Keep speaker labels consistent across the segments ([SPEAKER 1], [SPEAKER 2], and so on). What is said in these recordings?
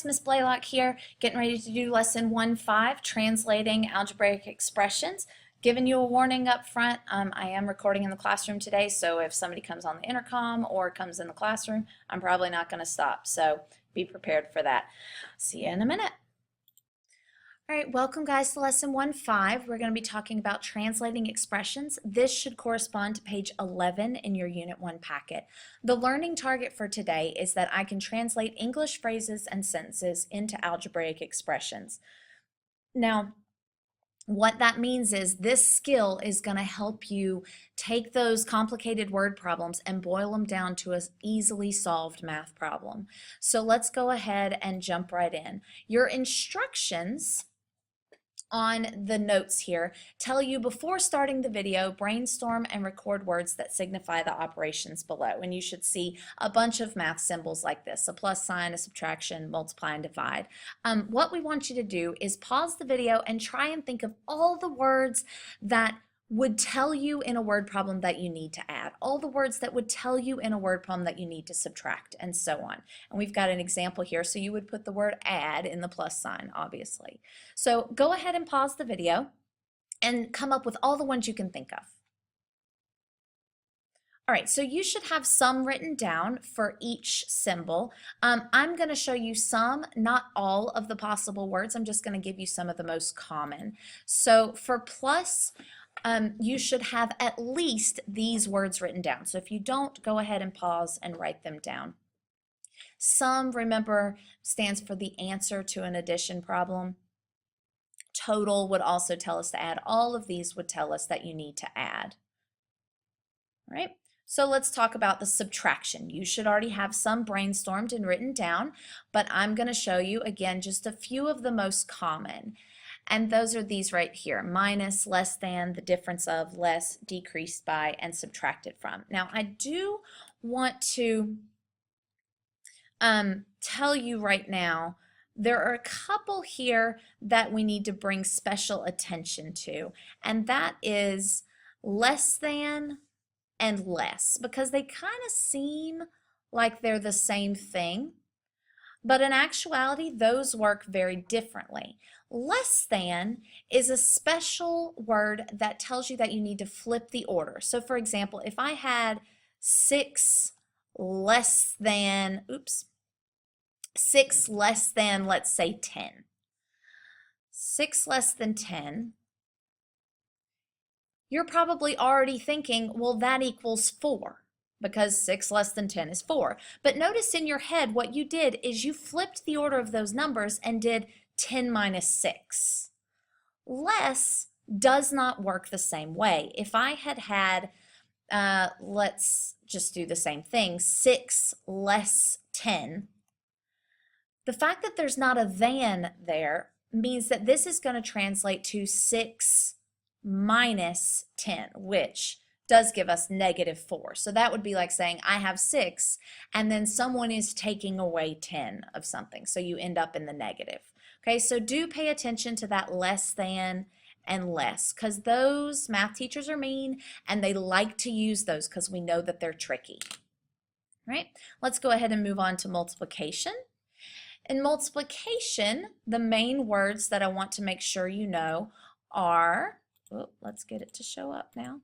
[SPEAKER 1] guys, Miss Blaylock here, getting ready to do lesson 1-5, translating algebraic expressions. Giving you a warning up front, I am recording in the classroom today, so if somebody comes on the intercom or comes in the classroom, I'm probably not going to stop, so be prepared for that. See you in a minute. All right, welcome guys to lesson 1-5. We're going to be talking about translating expressions. This should correspond to page 11 in your Unit 1 packet. The learning target for today is that I can translate English phrases and sentences into algebraic expressions. Now, what that means is this skill is going to help you take those complicated word problems and boil them down to an easily solved math problem. So let's go ahead and jump right in. Your instructions on the notes here tell you before starting the video, brainstorm and record words that signify the operations below. And you should see a bunch of math symbols like this, a plus sign, a subtraction, multiply, and divide. What we want you to do is pause the video and try and think of all the words that would tell you in a word problem that you need to add, all the words that would tell you in a word problem that you need to subtract, and so on. And we've got an example here, so you would put the word add in the plus sign, obviously. So go ahead and pause the video and come up with all the ones you can think of. All right, so you should have some written down for each symbol. I'm going to show you some, not all of the possible words. I'm just going to give you some of the most common. So for plus, you should have at least these words written down. So if you don't, go ahead and pause and write them down. Sum, remember, stands for the answer to an addition problem. Total would also tell us to add. All of these would tell us that you need to add. All right, so let's talk about the subtraction. You should already have some brainstormed and written down, but I'm going to show you, again, just a few of the most common. And those are these right here: minus, less than, the difference of, less, decreased by, and subtracted from. Now, I do want to tell you right now, there are a couple here that we need to bring special attention to, and that is less than and less, because they kind of seem like they're the same thing, but in actuality, those work very differently. Less than is a special word that tells you that you need to flip the order. So for example, if I had 6 less than, 6 less than, let's say 10. 6 less than 10, you're probably already thinking, well, that equals 4. Because 6 less than 10 is 4. But notice in your head what you did is you flipped the order of those numbers and did 10 minus 6. Less does not work the same way. If I had had, let's just do the same thing, 6 less 10, the fact that there's not a than there means that this is going to translate to 6 minus 10, which does give us -4. So that would be like saying I have 6 and then someone is taking away 10 of something. So you end up in the negative. Okay, so do pay attention to that less than and less, because those math teachers are mean and they like to use those because we know that they're tricky. All right, let's go ahead and move on to multiplication. In multiplication, the main words that I want to make sure you know are, let's get it to show up now.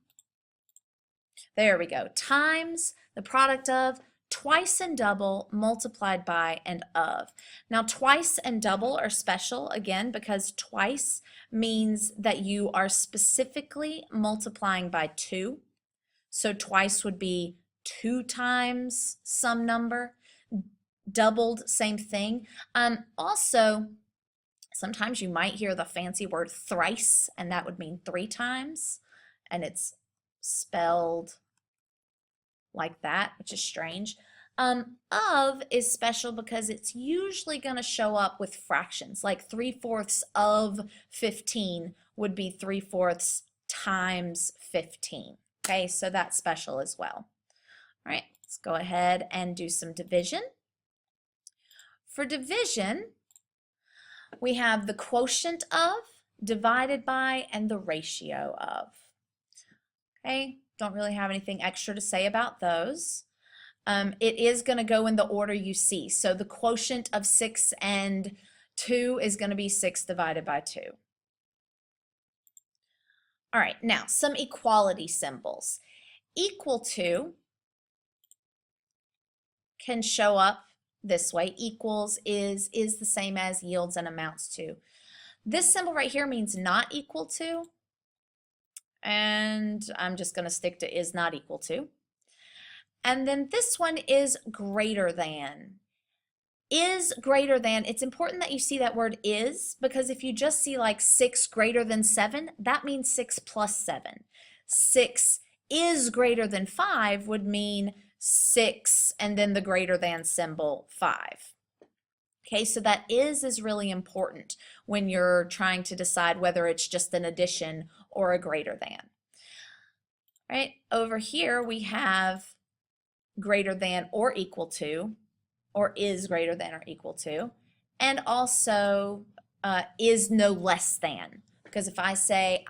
[SPEAKER 1] There we go. Times, the product of, twice and double, multiplied by, and of. Now, twice and double are special, again, because twice means that you are specifically multiplying by 2. So twice would be 2 times some number. Doubled, same thing. Also, sometimes you might hear the fancy word thrice, and that would mean 3 times, and it's spelled like that, which is strange. Of is special because it's usually going to show up with fractions, like 3/4 of 15 would be 3/4 times 15. Okay, so that's special as well. All right, let's go ahead and do some division. For division, we have the quotient of, divided by, and the ratio of. Okay, don't really have anything extra to say about those. it is going to go in the order you see. So the quotient of 6 and 2 is going to be 6 divided by 2. All right, now some equality symbols. Equal to can show up this way. Equals is the same as, yields, and amounts to. This symbol right here means not equal to, and I'm just going to stick to is not equal to. And then this one is greater than. Is greater than, it's important that you see that word is, because if you just see like 6 greater than 7, that means 6 plus 7. 6 is greater than 5 would mean 6 and then the greater than symbol 5. Okay, so that is really important when you're trying to decide whether it's just an addition or a greater than. All right, over here we have greater than or equal to, or is greater than or equal to, and also is no less than. Because if I say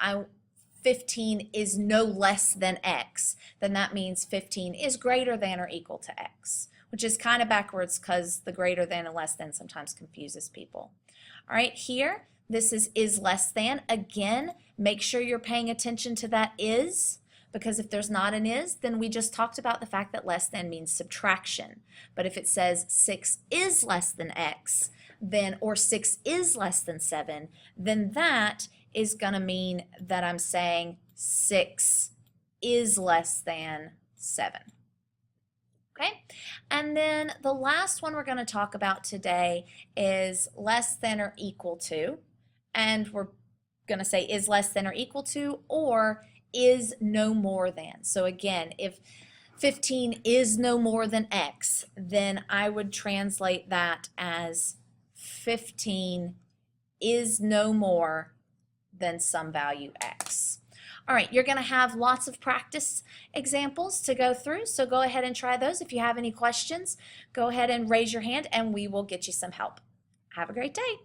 [SPEAKER 1] 15 is no less than x, then that means 15 is greater than or equal to x, which is kind of backwards because the greater than and less than sometimes confuses people. All right, here, this is less than. Again, make sure you're paying attention to that is, because if there's not an is, then we just talked about the fact that less than means subtraction. But if it says 6 is less than x, then, or 6 is less than 7, then that is going to mean that I'm saying 6 is less than 7. Okay, and then the last one we're going to talk about today is less than or equal to, and we're going to say is less than or equal to, or is no more than. So again, if 15 is no more than x, then I would translate that as 15 is no more than some value x. All right, you're going to have lots of practice examples to go through, so go ahead and try those. If you have any questions, go ahead and raise your hand and we will get you some help. Have a great day.